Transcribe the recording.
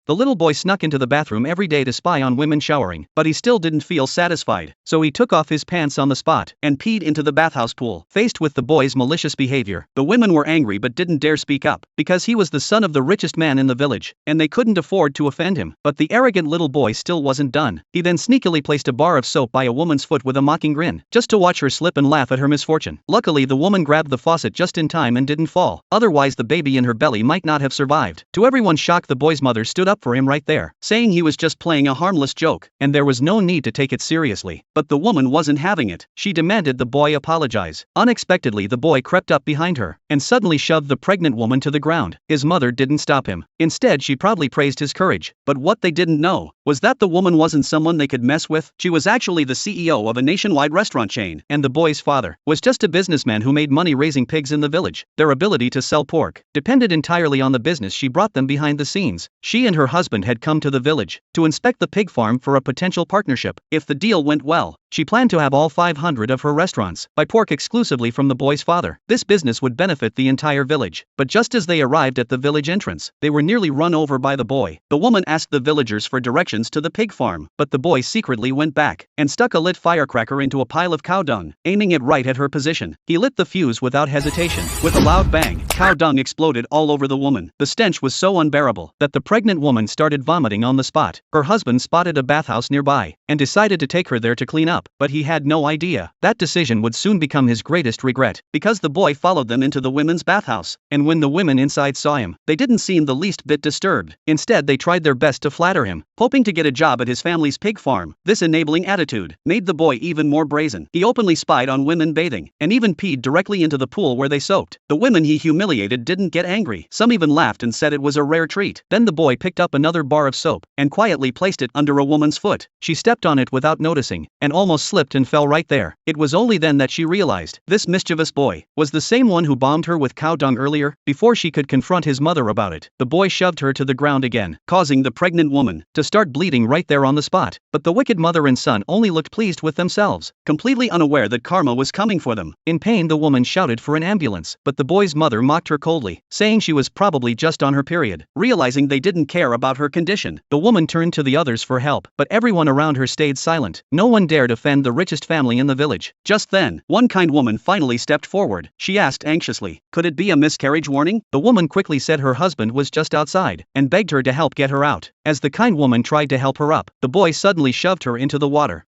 The little boy snuck into the bathroom every day to spy on women showering, but he still didn't feel satisfied, so he took off his pants on the spot and peed into the bathhouse pool. Faced with the boy's malicious behavior, the women were angry but didn't dare speak up, because he was the son of the richest man in the village, and they couldn't afford to offend him. But the arrogant little boy still wasn't done. He then sneakily placed a bar of soap by a woman's foot with a mocking grin, just to watch her slip and laugh at her misfortune. Luckily, the woman grabbed the faucet just in time and didn't fall, otherwise the baby in her belly might not have survived. To everyone's shock, the boy's mother stood up for him right there, saying he was just playing a harmless joke, and there was no need to take it seriously. But the woman wasn't having it. She demanded the boy apologize. Unexpectedly, the boy crept up behind her and suddenly shoved the pregnant woman to the ground. His mother didn't stop him. Instead, she proudly praised his courage. But what they didn't know was that the woman wasn't someone they could mess with. She was actually the CEO of a nationwide restaurant chain, and the boy's father was just a businessman who made money raising pigs in the village. Their ability to sell pork depended entirely on the business she brought them behind the scenes. She and her husband had come to the village to inspect the pig farm for a potential partnership. If the deal went well, she planned to have all 500 of her restaurants buy pork exclusively from the boy's father. This business would benefit the entire village. But just as they arrived at the village entrance, they were nearly run over by the boy. The woman asked the villagers for directions to the pig farm, but the boy secretly went back and stuck a lit firecracker into a pile of cow dung, aiming it right at her position. He lit the fuse without hesitation. With a loud bang, cow dung exploded all over the woman. The stench was so unbearable that the pregnant woman started vomiting on the spot. Her husband spotted a bathhouse nearby and decided to take her there to clean up, but he had no idea that decision would soon become his greatest regret, because the boy followed them into the women's bathhouse, and when the women inside saw him, they didn't seem the least bit disturbed. Instead, they tried their best to flatter him, hoping to get a job at his family's pig farm. This enabling attitude made the boy even more brazen. He openly spied on women bathing, and even peed directly into the pool where they soaked. The women he humiliated didn't get angry. Some even laughed and said it was a rare treat. Then the boy picked up another bar of soap and quietly placed it under a woman's foot. She stepped on it without noticing and almost slipped and fell right there. It was only then that she realized this mischievous boy was the same one who bombed her with cow dung earlier. Before she could confront his mother about it, the boy shoved her to the ground again, causing the pregnant woman to start bleeding right there on the spot. But the wicked mother and son only looked pleased with themselves, completely unaware that karma was coming for them. In pain, the woman shouted for an ambulance, but the boy's mother mocked her coldly, saying she was probably just on her period. Realizing they didn't care about her condition, the woman turned to the others for help, but everyone around her stayed silent. No one dared offend the richest family in the village. Just then, one kind woman finally stepped forward. She asked anxiously, "Could it be a miscarriage warning?" The woman quickly said her husband was just outside, and begged her to help get her out. As the kind woman tried to help her up, the boy suddenly shoved her into the water.